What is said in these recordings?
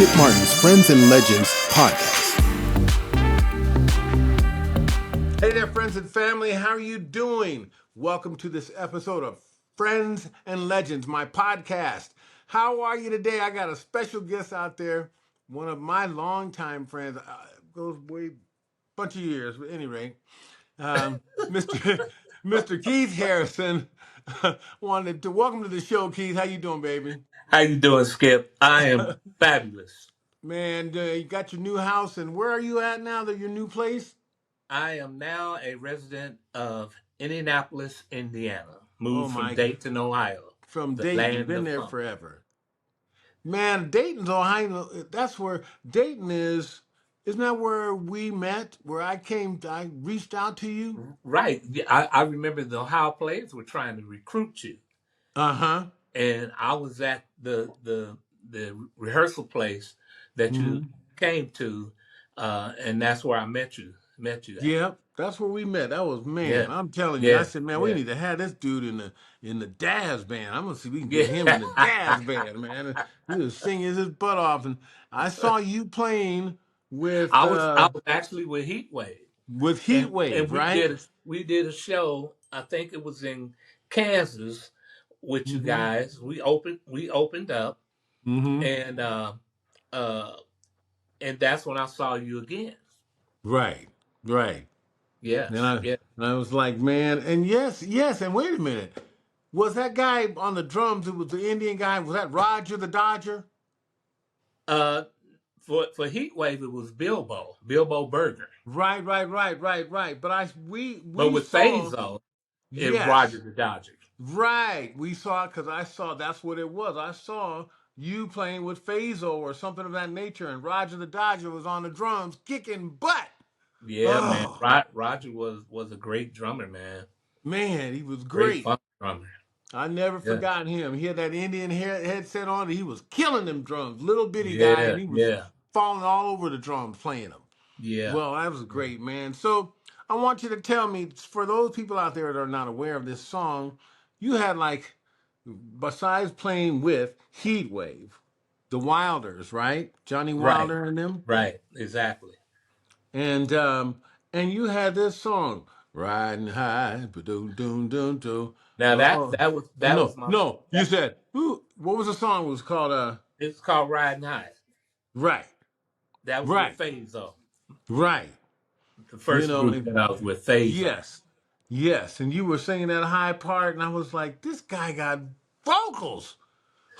Skip Martin's Friends and Legends podcast. Hey there, friends and family. How are you doing? Welcome to this episode of Friends and Legends, my podcast. How are you today? I got a special guest out there, one of my longtime friends. Goes way bunch of years, but at any rate, Mr. Mr. Keith Harrison wanted to welcome to the show. Keith, how you doing, baby? How you doing, Skip? I am fabulous. Man, you got your new house, and where are you at now? That your new place? I am now a resident of Indianapolis, Indiana. Oh Moved from my, Dayton, Ohio, from the Dayton. You've land been of there funk. forever. Man, Dayton's Ohio. That's where Dayton is. Isn't that where we met? Where I reached out to you. Right. Yeah, I remember the Ohio Players were trying to recruit you, Uh huh. and I was at the rehearsal place that you Mm-hmm. came to, and that's where I met you. Yep, that's where we met. That was man. Yeah, I'm telling you. I yeah, said, man, we yeah, need to have this dude in the Dazz Band. I'm gonna see if we can get him in the yeah. Dazz Band, man. He was singing his butt off, and I saw you playing I was actually with Heatwave. with And Heatwave, right? we did a show. I think it was in Kansas with you Mm-hmm. guys. We opened up, Mm-hmm. and uh and that's when I saw you again. Right. Right. And Yes, I yeah. and I was like, man, and yes, and wait a minute. Was that guy on the drums? It was the Indian guy. Was that Roger the Dodger? Uh, for Heatwave, it was Bilbo Berger. Right. But But we with saw Faze-O, it Roger yes, the Dodger. right. We saw because I saw that's what it was. I saw you playing with Faze-O or something of that nature, and Roger the Dodger was on the drums kicking butt. Yeah, man. Oh Roger was a great drummer, man. man, he was Great great. funk drummer. I never Yeah, forgot him. He had that Indian headset on. And he was killing them drums. Little bitty guy, and yeah, he was yeah, falling all over the drums playing them. yeah. Well, that was great, man. So I want you to tell me, for those people out there that are not aware of this song, you had like, besides playing with Heatwave, the Wilders, right? Johnny Right. Wilder and them, Right, exactly. and um, and you had this song, "Riding High," doom doom doom doom. Now that Oh, that was oh that was no, my no, you that said who? What was the song? It was called it's called Riding High. right, That was with right, Faze-O. right. The You first know, group that I was with Faze-O. yes, yes, and you were singing that high part, and I was like, this guy got vocals.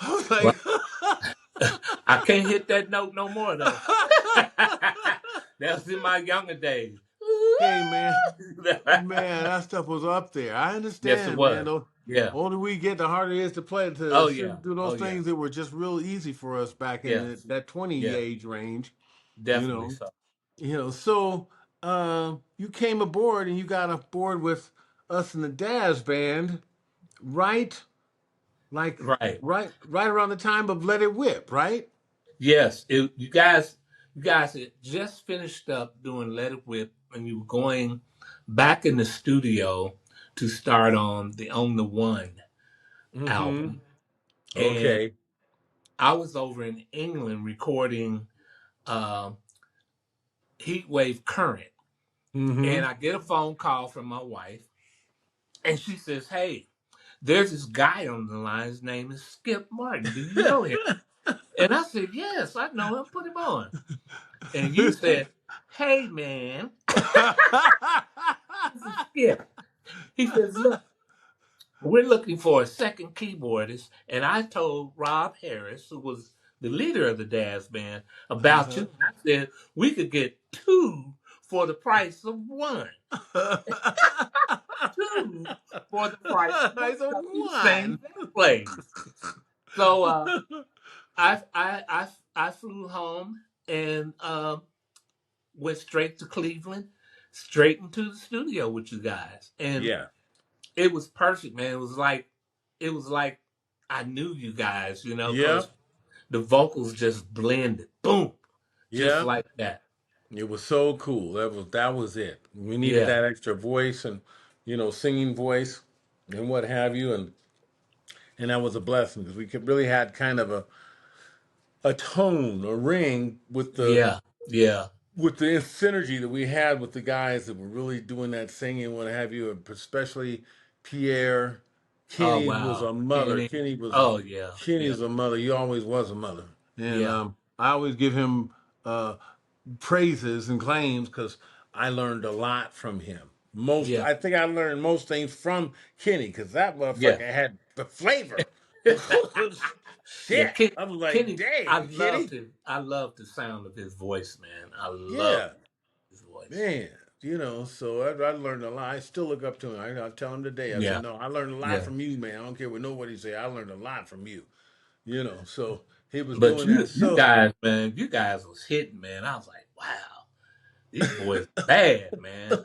I was Well, like, I can't hit that note no more though. That was in my younger days. hey man, that stuff was up there. I Yes, it understand, man. was. The Yeah. older we get, the harder it is to play to Oh yeah. do those Oh yeah. things that were just real easy for us back in Yes. that 20 Yeah. age range. You Definitely know, so. So you came aboard and you got aboard with us in the Dazz Band, right? Like Right. right around the time of Let It Whip, right? Yes. You guys had just finished up doing Let It Whip, and you were going back in the studio to start on the One Mm-hmm. album. And Okay. I was over in England recording uh, Heatwave Current. Mm-hmm. And I get a phone call from my wife, and she says, "Hey, there's this guy on the line. His name is Skip Martin. Do you know him?" And I said, "Yes, I know him. Put him on." And you said, "Hey, man, this is Skip." He says, "Look, we're looking for a second keyboardist." And I told Rob Harris, who was the leader of the Dazz Band, about Uh-huh. you. And I said, we could get two for the price of one. Two for the price of one I said because you one. sang their plays. So I flew home and went straight to Cleveland, straight into the studio with you guys, and Yeah. it was perfect, man. It was like I knew you guys, Yeah. because the vocals just blended, boom, just Yeah. like that. It was so cool. That was it. We needed Yeah, that extra voice and singing voice and what have you, and that was a blessing because we could really had kind of a tone, a ring with the Yeah, yeah. synergy that we had with the guys that were really doing that singing, what have you, especially Pierre. Oh Kenny was wow, a mother. Kenny. Oh yeah, Kenny yeah, was a mother. He always was a mother, and yeah, I always give him uh, praises and claims because I learned a lot from him. yeah, I think I learned most things from Kenny because that yeah. motherfucker had the flavor. Yeah, Shit, I was like, Kenny. I dang, loved Kenny. him. I loved the sound of his voice, man. I loved Yeah, his voice. man. So I learned a lot. I still look up to him. I tell him today. I said, Yeah, no, I learned a lot yeah. from you, man. I don't care what nobody say. I learned a lot from you. So he was But doing that. you So guys, man, you guys was hitting, man. I was like, wow, these boys bad, man.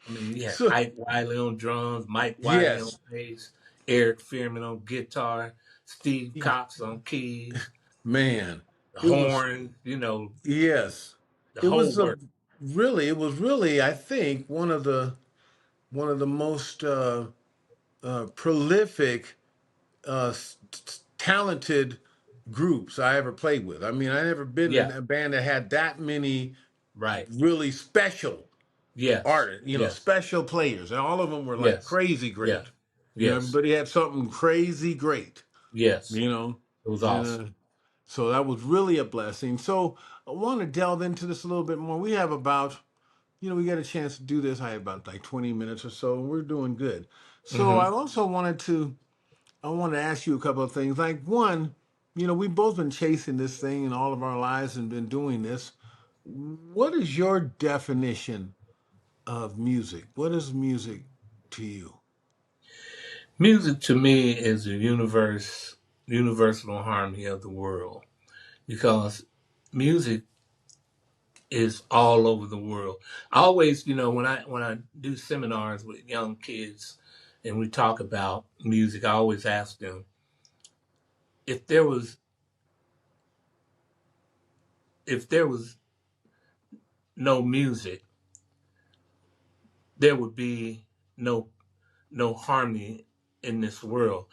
I mean, you had so Ike Wiley on drums, Mike Wiley on yes, bass, Eric Fearman on guitar, Steve he- Cox on keys, man, the it was horn, yes, the it whole was work. it was really I think one of the most prolific, talented groups I ever played with. I mean, I never been in Yeah, a band that had that many right. really special Yes, artists, yes, special players, and all of them were like yes, crazy yeah, great. yes, Everybody had something crazy great. yes. You know, It was and awesome. so that was really a blessing. So I want to delve into this a little bit more. We have about, we got a chance to do this. I have about like 20 minutes or so, and we're doing good. So Hmm. I want to ask you a couple of things. Like one, we've both been chasing this thing in all of our lives and been doing this. What is your definition of music? What is music to you? Music to me is the universal harmony of the world because music is all over the world. I always, when I do seminars with young kids and we talk about music, I always ask them if there was no music, there would be no no harmony in this world.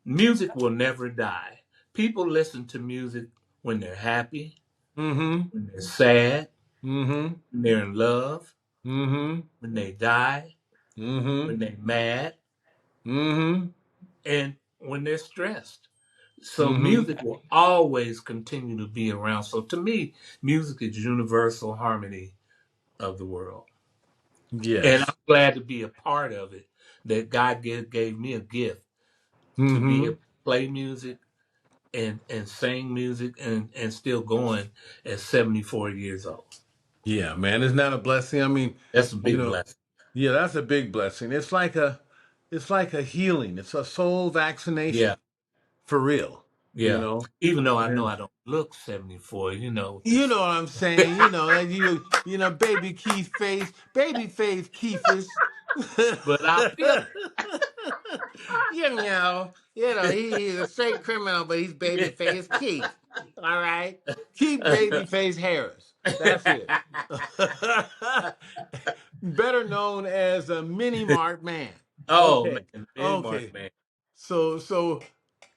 Music will never die. People listen to music when they're happy, Mm-hmm. when they're sad, Mm-hmm. when they're in love, Mm-hmm. when they die, Mm-hmm. when they're mad, Mm-hmm. and when they're stressed. So Mm-hmm. music will always continue to be around. So to me, music is universal harmony of the world. And I'm Yes. glad to be a part of it. That God gave me a gift to be able Mm-hmm. to play music and sing music and still going at 74 years old. Yeah, man, isn't that a blessing? I mean, That's a you big know, blessing. yeah, that's a big blessing. It's like a healing. It's a soul Yeah, vaccination for real, you yeah. know. Even though I know And I don't look 74, you know what I'm saying? And baby Keith face, baby face Keithis. but I feel He's a straight criminal, but he's baby it. face Keith. All right, Keith baby face Harris. That's it. Better known as a mini mart man. Oh Okay, man, Benny Mark, okay. man. So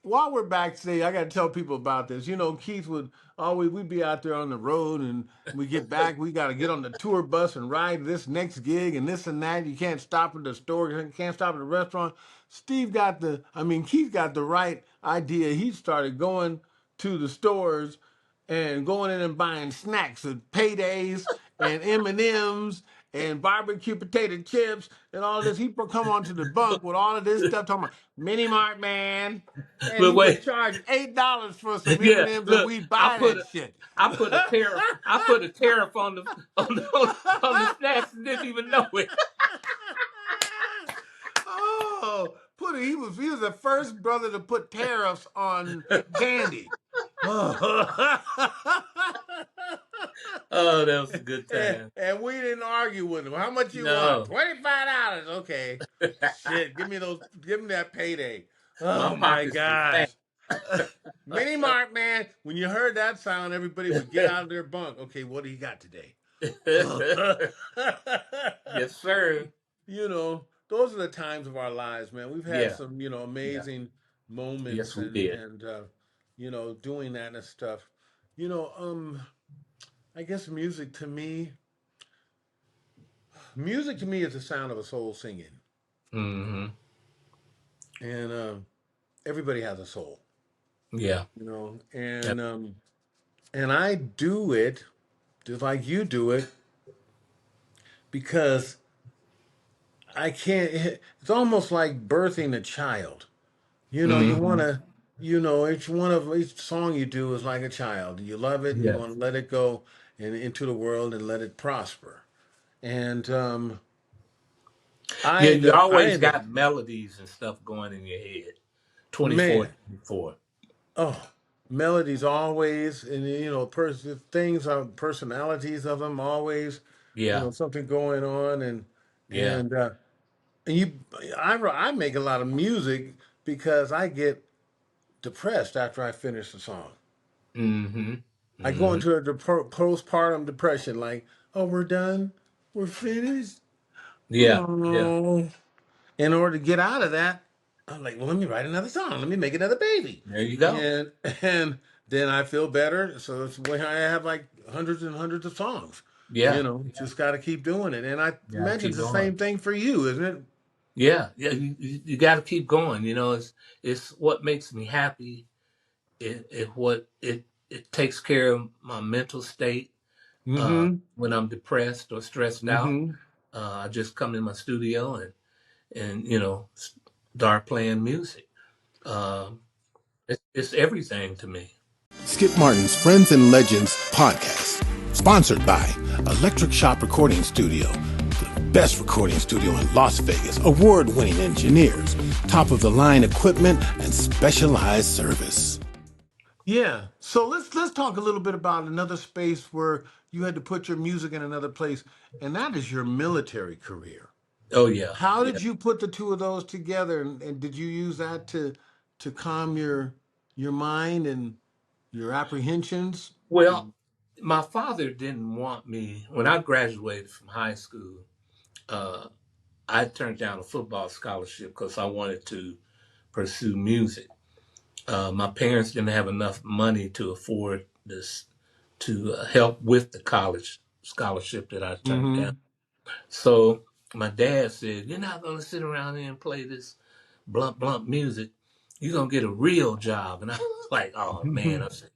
while we're backstage, I got to tell people about this. Keith would always we'd be out there on the road, and we get back. We got to get on the tour bus and ride this next gig and this and that. You can't stop at the store. You can't stop at the restaurant. Keith got the right idea. He started going to the stores and going in and buying snacks and paydays and M&Ms and barbecue potato chips and all this. He would come onto the bunk with all of this stuff talking about Mini Mart man, and But he would wait, charge $8 for some yeah, M&Ms, and M's, and look, we'd buy that shit. I put a tariff on the snacks and didn't even know it. Oh, he was the first brother to put tariffs on candy. Oh. Oh, that was a good and, time. and we didn't argue with him. How much you want? No. $25. Okay. Shit, give me that payday. My Oh my pockets were fat. gosh. Mini Mart, man. When you heard that sound, everybody would get out of their bunk. Okay, what do you got today? Yes, sir. Those are the times of our lives, man. We've had Yeah, some, yeah. amazing Yes, moments we and did. doing that and stuff. You know, I guess music to me is the sound of a soul singing, Mm-hmm. and everybody has a soul, Yeah. and I do it just like you do it because I can't. It's almost like birthing a child. You want Mm-hmm. to, each song you do is like a child. You love it and you Yeah. want to let it go and into the world and let it prosper. And Yeah, I end you up, always got melodies and stuff going in your head. 24, man, 24. oh, melodies always, and things are personalities of them always, Yeah. something going on, Yeah. and uh, and I make a lot of music because I get depressed after I finish the song. Mm-hmm. I go Mm-hmm. into a postpartum depression, like, oh, we're done, we're finished. Yeah. Yeah. Oh, in order to get out of that, I'm like, well, let me write another song. Let me make another baby, There you go. and and then I feel better. So it's when I have like hundreds and hundreds of songs. Yeah. Just got to keep doing it. And I Yeah. imagine Keep it's the going. same thing for you, isn't it? Yeah. Yeah. You got to keep going. It's what makes me happy. It takes care of my mental state. Mm-hmm. When I'm depressed or stressed out, Mm-hmm. I just come in my studio and start playing music. Um, it's everything to me. Skip Martin's Friends and Legends podcast, sponsored by Electric Shop Recording Studio, the best recording studio in Las Vegas, award-winning engineers, top-of-the-line equipment, and specialized service. Yeah. So let's talk a little bit about another space where you had to put your music in another place, and that is your military career. Oh yeah, How yeah. did you put the two of those together, and did you use that to calm your mind and your apprehensions? Well, my father didn't want me when I graduated from high school. Uh, I turned down a football scholarship because I wanted to pursue music. My parents didn't have enough money to afford this to help with the college scholarship that I turned down. Mm-hmm. So my dad said, "You're not going to sit around here and play this blunt blunt music. You're going to get a real job." And I was like, "Oh man!" I said,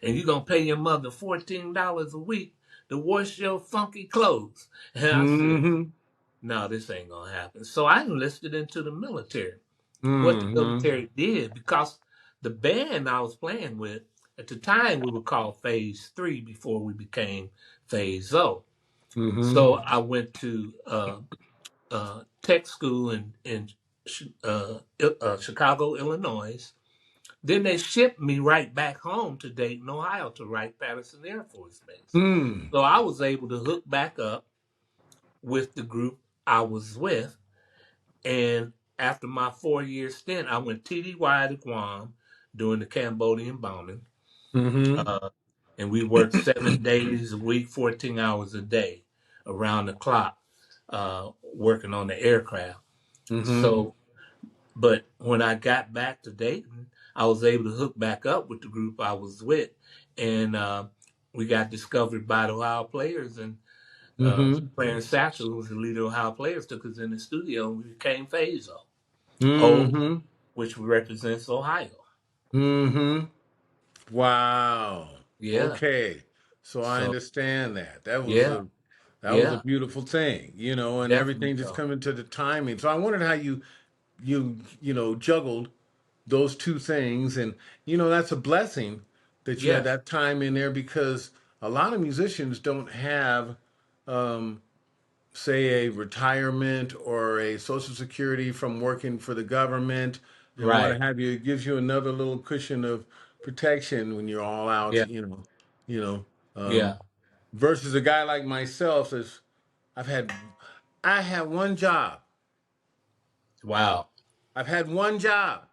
"And you're going to pay your mother $14 a week to wash your funky clothes." And I said, Mm-hmm. "No, this ain't going to happen." So I enlisted into the military. What the Mm-hmm. military did, because the band I was playing with at the time, we were called Phase 3 before we became Faze-O. Mm-hmm. So I went to tech school in Chicago, Illinois. Then they shipped me right back home to Dayton, Ohio, to Wright-Patterson Air Force Base. Mm. So I was able to hook back up with the group I was with. And after my 4 year stint, I went TDY to Guam during the Cambodian bombing. Mm-hmm. Uh, and we worked 7 days a week, 14 hours a day, around the clock, working on the aircraft. Mm-hmm. So, but when I got back to Dayton, I was able to hook back up with the group I was with, and we got discovered by the Ohio Players, and Mm-hmm. Clarence Satchell, who was the leader of Ohio Players, took us in the studio, and we became Faze-O, Mm-hmm. which represents Ohio. Mm-hmm. Wow. Yeah. Okay. So I So understand that. That was yeah, a yeah, beautiful thing, and definitely everything just so. coming to the timing. So I wondered how you juggled those two things, and that's a blessing that you had Yes. that time in there because a lot of musicians don't have um say a retirement or a social security from working for the government and what Right. have you. It gives you another little cushion of protection when you're all out, Yeah. you know, Yeah. versus a guy like myself is I've had I had one job. Wow. I've had one job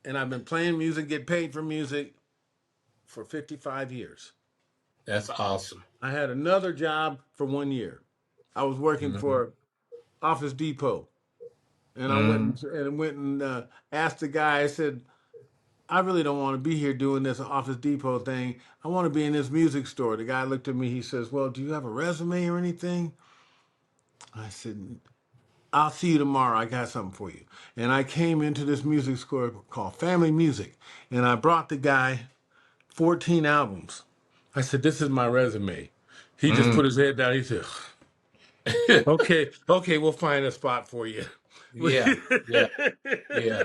and I've been playing music, get paid for music for 55 years. That's awesome. I had another job for 1 year. I was working Hmm. for Office Depot and I Hmm. went and asked the guy. I said, I really don't want to be here doing this Office Depot thing. I want to be in this music store. The guy looked at me. He says, well, do you have a resume or anything? I said, I'll see you tomorrow. I got something for you. And I came into this music store called Family Music. And I brought the guy 14 albums. I said, this is my resume. He just put his head down. He said, okay, we'll find a spot for you. Yeah, yeah, yeah,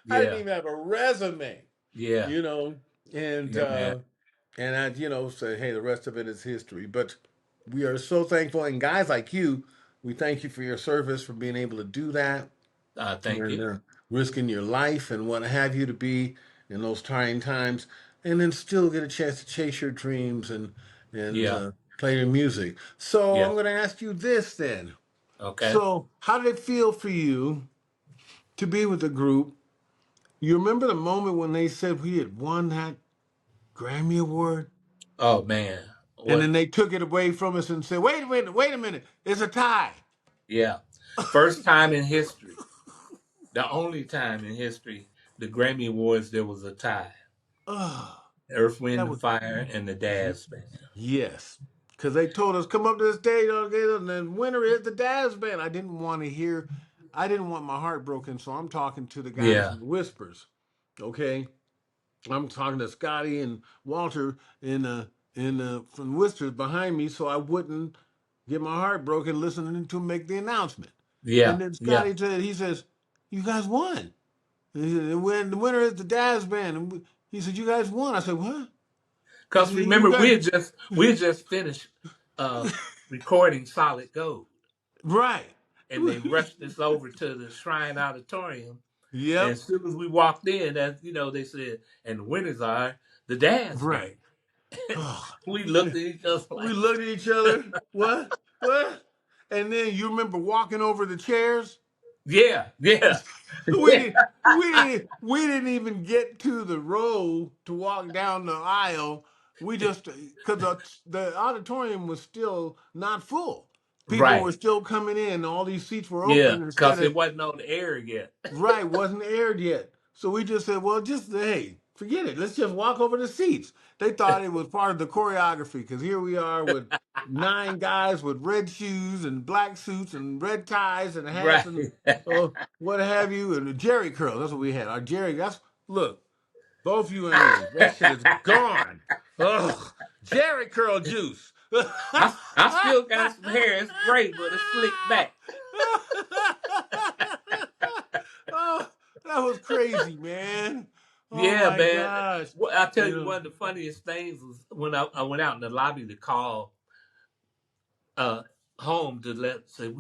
I didn't yeah, even have a resume, yeah, you know, yeah, man. and I, say, hey, the rest of it is history. But we are so thankful, and guys like you, we thank you for your service, for being able to do that, Thank and you. risking your life and what have you to be in those trying times, and then still get a chance to chase your dreams and Yeah, play your music. So yeah. I'm going to ask you this then. Okay. So how did it feel for you to be with the group? You remember the moment when they said we had won that Grammy Award? Oh man, And then what? they took it away from us and said, wait a minute, it's a tie. Yeah, first time in history, the only time in history, the Grammy Awards there was a tie. Oh, Earth, Wind, that and was, Fire, and the Dazz Band. yes. Because they told us, come up to the stage, okay, and the winner is the Dazz Band. I didn't want my heart broken, so I'm talking to the guys Yeah, in Whispers, okay? I'm talking to Scotty and Walter from Whispers behind me, so I wouldn't get my heart broken listening to him make the announcement. yeah, And then yeah. Scotty said, he says, you guys won. And he said, when the winner is the Dazz Band. And he said, you guys won. I said, what? He Because said, you remember, guys, we had just finished uh, recording Solid Gold, right. and they rushed us over to the Shrine Auditorium. And Yep. as soon as we walked in, as they said, and the winners are the Dazz Band. Right. Oh, We looked at each other we like, looked at each other. What? What? And then you remember walking over the chairs? yeah, yeah, we yeah, didn't we didn't even get to the row to walk down the aisle. We just because the auditorium was still not full. People were right, still coming in. All these seats were yeah, open instead because of it wasn't on the air yet. right, wasn't aired yet. So we just said, well, just hey, forget it. Let's just walk over the seats. They thought it was part of the choreography because here we are with 9 guys with red shoes and black suits and red ties and hats Right. and what have you, and a Jerry curl. That's what we had. Our Jerry. That's look, both you and me. That shit is gone. Ugh, Jerry curl juice. I still got some hair. It's great, but it's slicked back. Oh, that was crazy, man. Oh Yeah, my man. gosh. I tell You you, know. one of the funniest things was when I went out in the lobby to call uh, home to say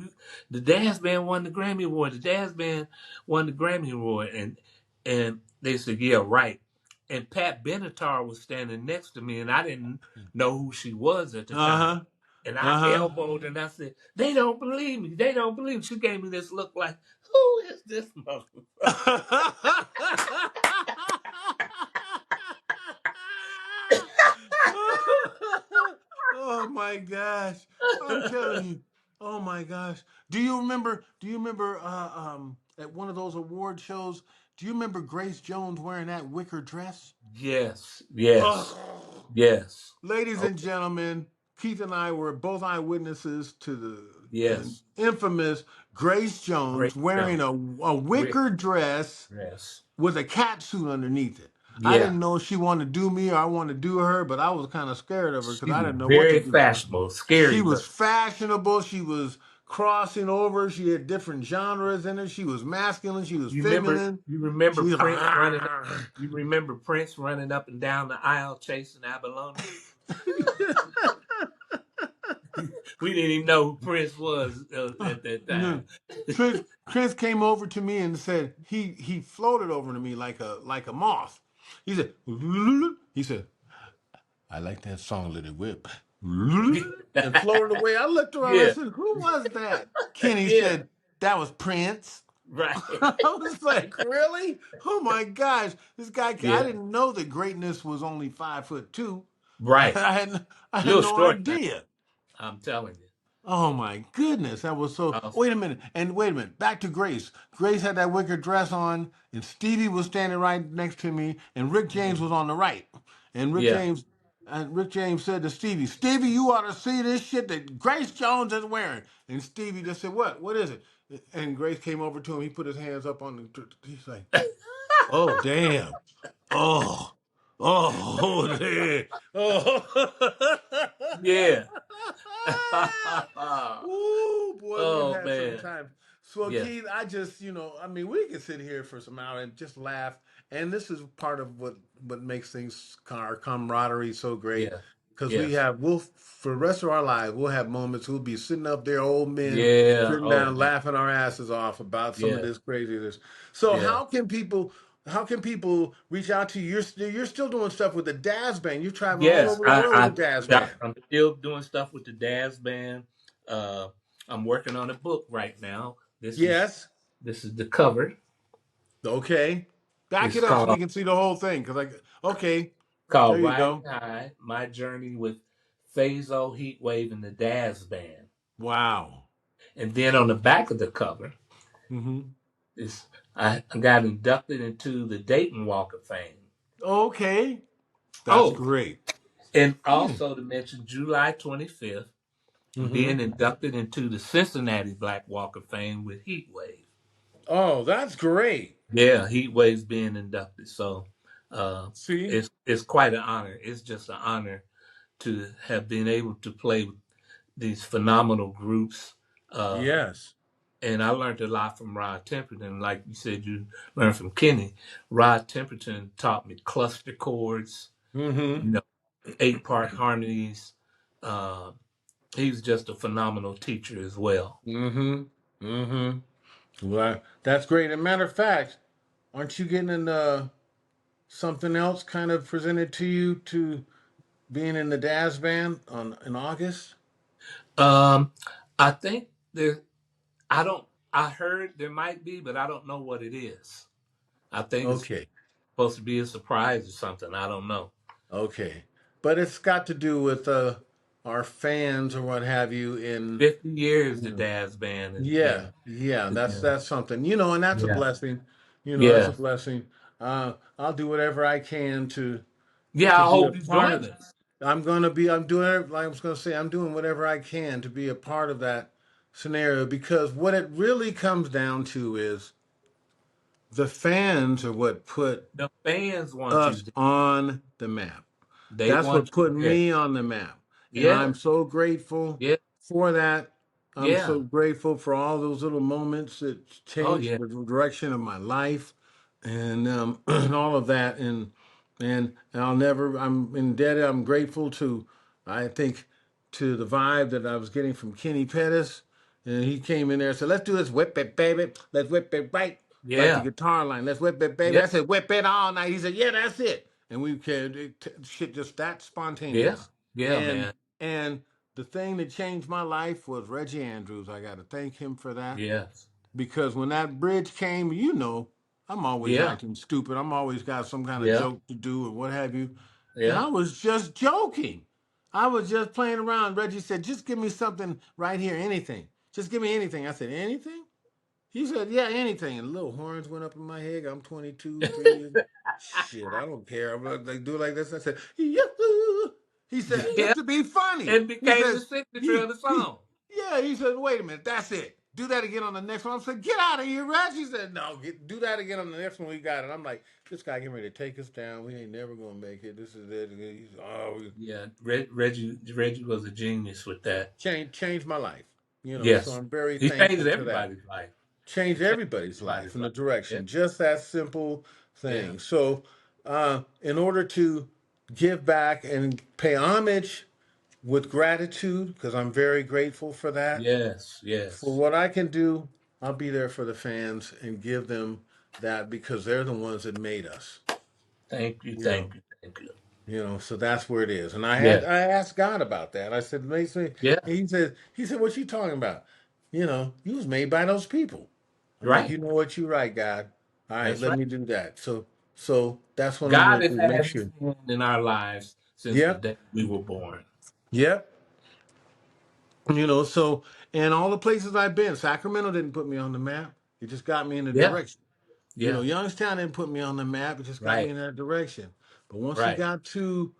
the Dazz Band won the Grammy Award. The Dazz Band won the Grammy Award, and they said, yeah, right. And Pat Benatar was standing next to me, and I didn't know who she was at the time. Uh-huh. And I Uh-huh. elbowed and I said, they don't believe me. They don't believe me. She gave me this look like, who is this motherfucker? Oh my gosh. I'm telling you. Oh my gosh. Do you remember at one of those award shows, do you remember Grace Jones wearing that wicker dress? Yes, yes, Oh. yes. Ladies Oh, and gentlemen, Keith and I were both eyewitnesses to the yes. infamous Grace Great Jones wearing Jones. a wicker dress Yes. with a cat suit underneath it. I Yeah. didn't know if she wanted to do me or I wanted to do her, but I was kind of scared of her because She I was didn't know what to very do. fashionable, She scary was look. fashionable. She was crossing over. She had different genres in her. She was masculine. She was feminine. You She remember was Prince running up, like, you remember Prince running up and down the aisle chasing abalone? We didn't even know who Prince was at that no. time. Prince came over to me and said he floated over to me like a moth. He said he said I like that song, Let It Whip. And floated away. I looked around. I Yeah, said, "Who was that?" Kenny yeah, said, "That was Prince." right. I was like, "Really? Oh my gosh! This guy! I Yeah, didn't know that greatness was only 5'2". right. I had Little no short now, idea." I'm telling you. Oh my goodness, that was so. Oh, Wait a minute, and wait a minute. Back to Grace. Grace had that wicker dress on, and Stevie was standing right next to me, and Rick James was on the right. And yeah. Rick James said to Stevie, "Stevie, you ought to see this shit that Grace Jones is wearing." And Stevie just said, "What? What is it?" And Grace came over to him. He put his hands up on the. He's like, "Oh damn! Oh, oh, damn! Oh." Yeah. Ooh, boy, we've Oh had some man. time. So, Yeah. Keith, I just, I mean, we can sit here for some hours and just laugh. And this is part of what makes things, our camaraderie so great. Yeah. Because Yes. for the rest of our lives, we'll have moments we'll be sitting up there, old men, Yeah. sitting Oh down, man. laughing our asses off about some of Yeah. this craziness. So, Yeah. how can people reach out to you? You're still doing stuff with the Dazz Band. You're traveling all Yes. over the world with the Dazz Band. I'm still doing stuff with the Dazz Band. Uh, I'm working on a book right now. Yes. This is the cover. Okay. Back It's it up so we called can see the whole thing. Okay. There called you Riding go. High: My Journey with Faze-O, Heatwave, and the Dazz Band. Wow. And then on the back of the cover Hmm. is I got inducted into the Dayton Walk of Fame. Okay. That's Oh, great. and Mm. also to mention July 25th, I'm Hmm. being inducted into the Cincinnati Black Walk of Fame with Heatwave. Oh, that's great. Yeah, Heatwave's being inducted. So See? it's quite an honor. It's just an honor to have been able to play with these phenomenal groups. Uh, Yes. and I learned a lot from Rod Temperton. Like you said, you learned from Kenny. Rod Temperton taught me cluster chords, Hmm. you know, 8-part harmonies. Uh, he was just a phenomenal teacher as well. Hmm. Hmm. Well, that's great. As a matter of fact, aren't you getting something else kind of presented to you to being in the Dazz Band in August? Um, I think there. I don't. I heard there might be, but I don't know what it is. I think it's Okay. supposed to be a surprise or something. I don't know. Okay. But it's got to do with our fans or what have you in 50 years the you know, Dazz Band has yeah, been. yeah, Yeah. that's something. And that's a Yeah. blessing. That's a Yeah. blessing. I'll do whatever I can Yeah. to I be a hope you part join of us. like I was gonna say, I'm doing whatever I can to be a part of that scenario because what it really comes down to is the fans are what put The fans want you us to. on the map. They That's want what you put there. me on the map. And Yeah. I'm so grateful Yeah. for that. I'm Yeah. so grateful for all those little moments that Oh changed yeah. the direction of my life and and all of that. And I'm indebted, I'm grateful I think, to the vibe that I was getting from Kenny Pettis. And he came in there and said, let's do this whip it, baby. Let's whip it right. Like the Yeah. guitar line. Let's whip it, baby. Yeah. I said, whip it all night. He said, yeah, that's it. And we could, shit just that Yeah. spontaneous. Yeah, And, man. and the thing that changed my life was Reggie Andrews. I got to thank him for that. Yes. Because when that bridge came, I'm always Yeah. acting stupid. I'm always got some kind of Yeah. joke to do or what have you. And Yeah. I was just joking. I was just playing around. Reggie said, just give me something right here, anything. Just give me anything. I said, anything? He said, yeah, anything. And little horns went up in my head. I'm 22, 3 years. Shit, I don't care. I'm like, do it like this. I said, yahoo! He said, Yeah. just to be funny. It He became the says, signature of the song. yeah, he said, wait a minute, that's it. Do that again on the next one. I said, get out of here, Reg. He said, no, do that again on the next one. We got it. I'm like, this guy getting ready to take us down. We ain't never going to make it. This is it. Yeah. Reggie was a genius with that. Changed my life. So Yes. I'm very He changed thankful for that. everybody's life. Changed He changed everybody's life everybody's in the life. Yeah. direction. Just that simple Yeah. thing. So, in order to give back and pay homage with gratitude, because I'm very grateful for that, Yes. for Yes. what I can do, I'll be there for the fans and give them that because they're the ones that made us. Thank you. You know, Thank you. Thank you. so that's where it is. And Yeah. I asked God about that. I said, makes me. Yeah. He said, what you talking about? You was made by those people. I'm like, Right. you know what, you right, God. All right, That's let right. me do that. So that's what I'm God going to has do. Make had his sure. hand in our lives since the Yep. day we were born. Yep. So, and all the places I've been, Sacramento didn't put me on the map. It just got me in the Yeah. direction. Yeah. Youngstown didn't put me on the map. It just got me Right. in that direction. But once we Right. got to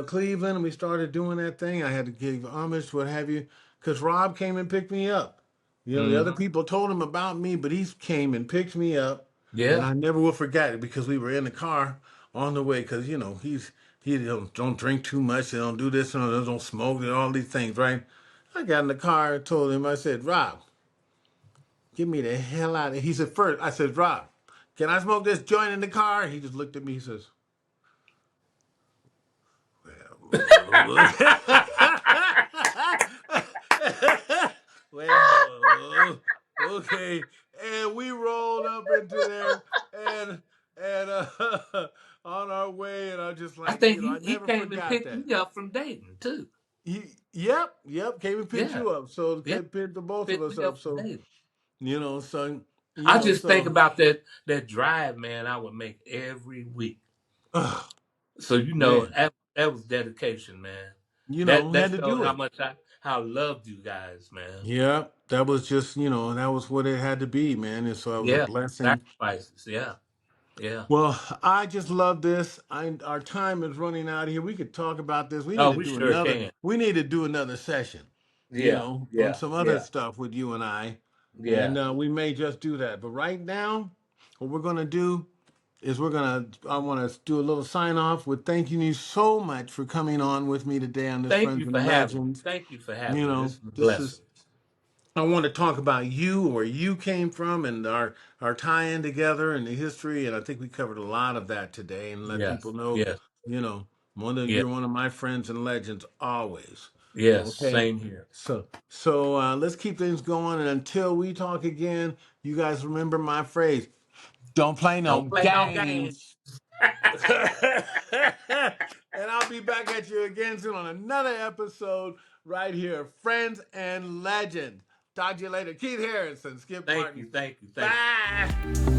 Cleveland and we started doing that thing, I had to give homage, what have you, because Rob came and picked me up. The other Mm-hmm. people told him about me, but he came and picked me up, and Yeah. I never will forget it because we were in the car on the way. Because he don't drink too much, they don't do this, and don't smoke, and all these things, right? I got in the car and told him, I said, Rob, get me the hell out of here. He said, first, I said, Rob, can I smoke this joint in the car? He just looked at me, he says, well, well, okay. And we rolled up into there and on our way, and I just I like, think I he never came and forgot picked that. me up from Dayton too. Yep, came and picked Yeah. you up. So Yeah. picked the both of Picked us me up. up from So, Dayton. so I just think so about that drive, man, I would make every week. So man, that was dedication, man. we That had to showed do how it. much I loved you guys, man. Yeah, that was just, that was what it had to be, man. And so it was a Yeah, blessing. sacrifices. Yeah, yeah. Well, I just love this. Our time is running out here. We could talk about this. Oh, we sure can. We need to do another session, Yeah, on yeah, some other yeah, stuff with you and I. yeah. And we may just do that. But right now, what we're going to do is I want to do a little sign off with thanking you so much for coming on with me today on this Thank Friends you for and having me. Legends. Thank you for having me. This is a This blessing. is I want to talk about you, where you came from, and our tie-in together and the history. And I think we covered a lot of that today, and let people Yes, know, yes, you know, yes, you're one of my friends and legends always. yes. Okay, Same here. so let's keep things going, and until we talk again, you guys remember my phrase: don't play no Don't play no games. games. And I'll be back at you again soon on another episode right here, Friends and Legends. Talk to you later. Keith Harrison, Skip Thank you, Martin. thank you, thank you. Bye.